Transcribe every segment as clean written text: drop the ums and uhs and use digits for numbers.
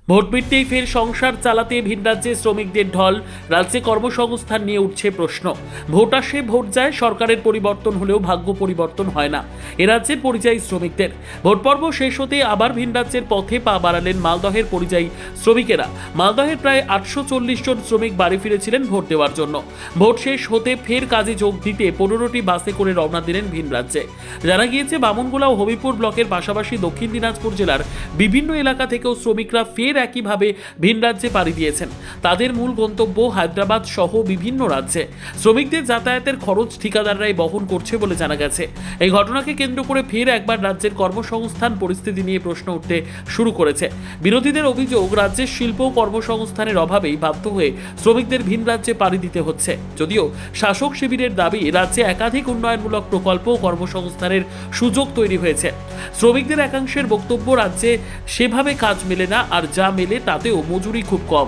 Vote মিটতেই ফের সংসার চালাতে ভিন রাজ্যে শ্রমিকদের ঢল। রাজ্যে কর্মসংস্থান নিয়ে উঠছে প্রশ্ন। ভোট আসে ভোট যায়, সরকারের পরিবর্তন হলেও ভাগ্য পরিবর্তন হয় না এ রাজ্যের পরিযায়ী শ্রমিকদের। ভোট পর্ব শেষ হতে আবার ভিন রাজ্যের পথে পা বাড়ালেন মালদহের পরিযায়ী শ্রমিকেরা। মালদহের প্রায় 840 জন শ্রমিক বাড়ি ফিরেছিলেন ভোট দেওয়ার জন্য। ভোট শেষ হতে ফের কাজে যোগ দিতে 15টি বাসে করে রওনা দিলেন ভিন রাজ্যে। জানা গিয়েছে বামনগোলা ও হবিপুর ব্লকের পাশাপাশি দক্ষিণ দিনাজপুর জেলার বিভিন্ন এলাকা থেকেও শ্রমিকরা ফের একইভাবে ভিন রাজ্যে পাড়ি দিয়েছেন। তাদের মূল গন্তব্য হায়দ্রাবাদ সহ বিভিন্ন রাজ্যে। শ্রমিকদের যাতায়াতের খরচ ঠিকাদাররাই বহন করছে বলে জানা গেছে। এই ঘটনাকে কেন্দ্র করে ফের একবার রাজ্যের কর্মসংস্থান পরিস্থিতি নিয়ে প্রশ্ন উঠতে শুরু করেছে। বিরোধীদের অভিযোগ, রাজ্যের শিল্প ও কর্মসংস্থানের অভাবেই বাধ্য হয়ে শ্রমিকদের ভিন রাজ্যে পাড়ি দিতে হচ্ছে। যদিও শাসক শিবিরের দাবি, রাজ্যে একাধিক উন্নয়নমূলক প্রকল্প ও কর্মসংস্থানের সুযোগ তৈরি হয়েছে। শ্রমিকদের একাংশের বক্তব্য, রাজ্যে সেভাবে কাজ মেলে না, আর যা মেলে তাতেও মজুরি খুব কম।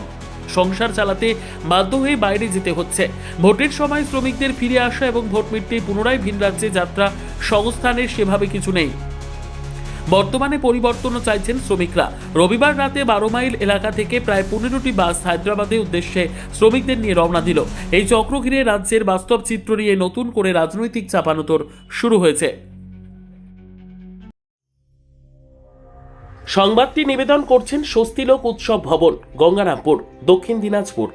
সংসার চালাতে বাধ্য হয়ে বাইরে যেতে হচ্ছে। ভোটের সময় শ্রমিকদের ফিরে আসা এবং ভোট মিটতেই পুনরায় ভিন রাজ্যে যাত্রা, সংস্থানের সেভাবে কিছু নেই। বর্তমানে পরিবর্তনও চাইছেন শ্রমিকরা। রবিবার রাতে 12 মাইল এলাকা থেকে প্রায় 15টি বাস হায়দ্রাবাদের উদ্দেশ্যে শ্রমিকদের নিয়ে রওনা দিল। এই চক্র ঘিরে রাজ্যের বাস্তব চিত্র নিয়ে নতুন করে রাজনৈতিক চাপানোতর শুরু হয়েছে। সংবাদটি নিবেদন করছেন স্বস্তিলোক উৎসব ভবন, গঙ্গারামপুর, দক্ষিণ দিনাজপুর।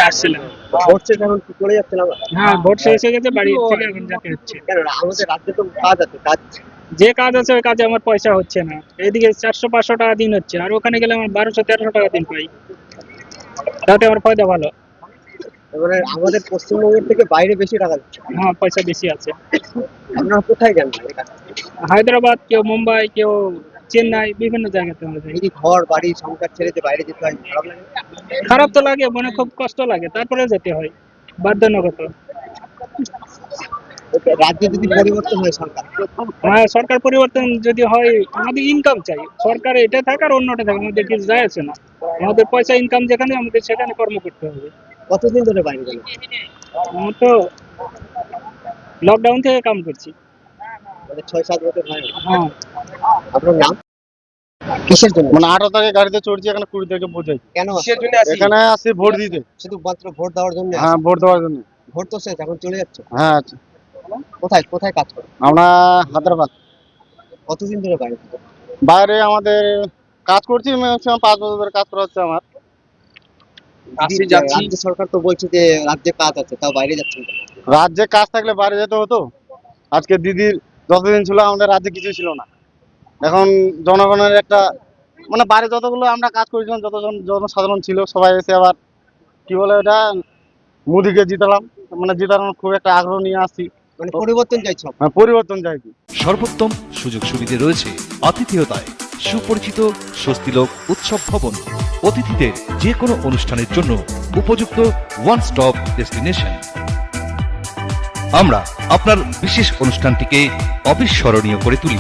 আসছিলাম। ভোট শেষ এখন কি চলে যাচ্ছে না আমরা? হ্যাঁ, ভোট শেষ হয়ে গেছে, বাড়ি থেকে এখন যেতে হচ্ছে। কেন আমাদের রাজ্যে তো কাজ আছে, কাজ যে কাজ আছে ওই কাজে আমার পয়সা হচ্ছে না। এদিকে 400-500 টাকা দিন হচ্ছে, আর ওখানে গেলে আমার 1200-1300 টাকা দিন পাই। তাতে আমার ফায়দা ভালো। এবারে আমাদের পশ্চিমবঙ্গের থেকে বাইরে বেশি টাকা দিচ্ছে। হ্যাঁ, পয়সা বেশি আছে। আপনারা কোথায় যান এই কাজ? হায়দ্রাবাদ, কেউ মুম্বাই, কেউ চেন্নাই, বিভিন্ন জায়গাতে আমরা যাই। এই যে ঘর বাড়ি সংসার ছেড়ে যে বাইরে যেতে হয়, খারাপ লাগে না? খারাপ তো লাগে, মনে খুব কষ্ট লাগে, তারপরে যেতে হয় বাধ্যগত। রাজ্যে যদি পরিবর্তন হয় সরকার, হ্যাঁ, সরকার পরিবর্তন যদি হয়, আমাদের ইনকাম চাই। সরকার এটা থাক আর অন্যটা থাক, আমাদের কিছু যায় আসে না। আমাদের পয়সা ইনকাম যেখানে, আমাদের সেখানে কর্ম করতে হবে। কতদিন ধরে বাইরে গেল? আমার তো লকডাউন থেকে কাম করছি। মানে 6-7 বছর হয় না। হ্যাঁ, আপনার নাম? কিসের জন্য? মানে 18 তারিখে গাড়িতে চড়ছি, এখানে 20 তারিখে পৌঁছাই। কেন কিসের জন্য আসি? এখানে আসি ভোট দিতে। শুধু মাত্র ভোট দেওয়ার জন্য? হ্যাঁ, ভোট দেওয়ার জন্য। ভোট তো শেষ, এখন চলে যাচ্ছে। হ্যাঁ, আচ্ছা। কোথায় কোথায় কাজ করে? আমরা হায়দ্রাবাদ। কতদিন ধরে বাইরে থাকো? বাইরে আমাদের কাজ করছি, ম্যাক্সিমাম 5 বছর ধরে কাজ করা হচ্ছে আমার। রাজ্য সরকার তো বলছে যে রাজ্যে কাজ আছে, তাও বাইরে যাচ্ছেন কেন? রাজ্যে কাজ থাকলে বাইরে যেতে হতো। আজকে দিদির যতদিন ছিল আমাদের রাজ্যে কিছুই ছিল না। এখন জনগণের একটা মানে বাইরে যতগুলো আমরা কাজ করেছিলাম, যতজন জনসাধারণ ছিল সবাই এসে আবার কি বলে এটা মোদিকে জিতালাম, মানে জিতানোর খুব একটা আগ্রহ নিয়ে আসছি। মানে পরিবর্তন চাইছো? হ্যাঁ, পরিবর্তন চাইছি। সর্বোত্তম সুযোগ সুবিধে রয়েছে আতিথেয়তায়। সুপরিচিত স্বস্তিলোক উৎসব ভবন, অতিথিদের যে কোনো অনুষ্ঠানের জন্য উপযুক্ত ওয়ান স্টপ ডেস্টিনেশন। আমরা আপনার বিশেষ অনুষ্ঠানটিকে অবিস্মরণীয় করে তুলি।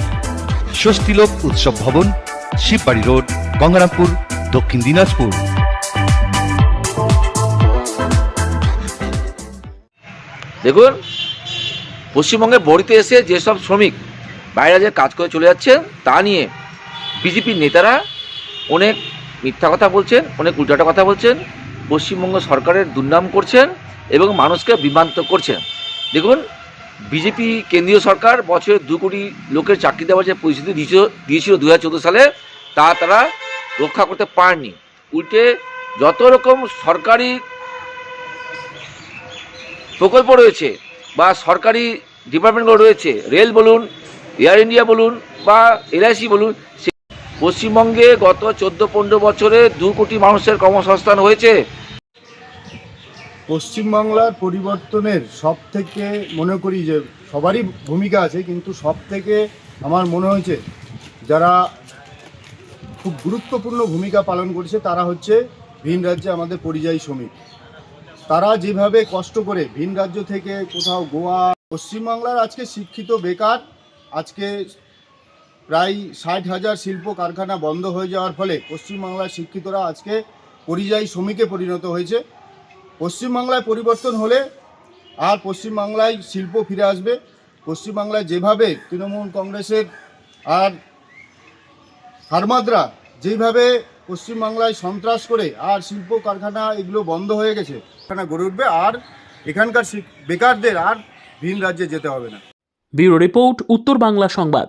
স্বস্তিলোক উৎসব ভবন, শিববাড়ি রোড, গঙ্গারামপুর, দক্ষিণ দিনাজপুর। দেখুন, পশ্চিমবঙ্গে বড়িতে এসে যেসব শ্রমিক বাইরে রাজ্যে কাজ করে চলে যাচ্ছেন, তা নিয়ে বিজেপির নেতারা অনেক মিথ্যা কথা বলছেন, অনেক উল্টাটা কথা বলছেন, পশ্চিমবঙ্গ সরকারের দুর্নাম করছেন এবং মানুষকে বিভ্রান্ত করছেন। দেখুন, বিজেপি কেন্দ্রীয় সরকার বছরে 2 কোটি লোকের চাকরি দেওয়ার যে পরিস্থিতি দিয়েছিল 2014 সালে, তা তারা রক্ষা করতে পারেনি। উল্টে যত রকম সরকারি প্রকল্প রয়েছে বা সরকারি ডিপার্টমেন্টগুলো রয়েছে, রেল বলুন, এয়ার ইন্ডিয়া বলুন বা LIC বলুন, পশ্চিমবঙ্গে গত 14-15 বছরে 2 কোটি মানুষের কর্মসংস্থান হয়েছে। পশ্চিমবাংলার পরিবর্তনের সব থেকে মনে করি যে সবারই ভূমিকা আছে, কিন্তু সব থেকে আমার মনে হয়েছে যারা খুব গুরুত্বপূর্ণ ভূমিকা পালন করেছে তারা হচ্ছে ভিন রাজ্যে আমাদের পরিযায়ী শ্রমিক। তারা যেভাবে কষ্ট করে ভিন রাজ্য থেকে কোথাও গোয়া, পশ্চিমবাংলার আজকে শিক্ষিত বেকার, আজকে প্রায় 60,000 শিল্প কারখানা বন্ধ হয়ে যাওয়ার ফলে পশ্চিমবাংলার শিক্ষিতরা আজকে পরিযায়ী শ্রমিকে পরিণত হয়েছে। পশ্চিমবাংলায় পরিবর্তন হলে আর পশ্চিমবাংলায় শিল্প ফিরে আসবে। পশ্চিমবাংলায় যেভাবে তৃণমূল কংগ্রেসের আর ফার্মাররা যেইভাবে পশ্চিমবাংলায় সন্ত্রাস করে আর শিল্প কারখানা এগুলো বন্ধ হয়ে গেছে, কারখানা গড়ে উঠবে আর এখানকার বেকারদের আর ভিন রাজ্যে যেতে হবে না। ব্যুরো রিপোর্ট, উত্তর বাংলা সংবাদ।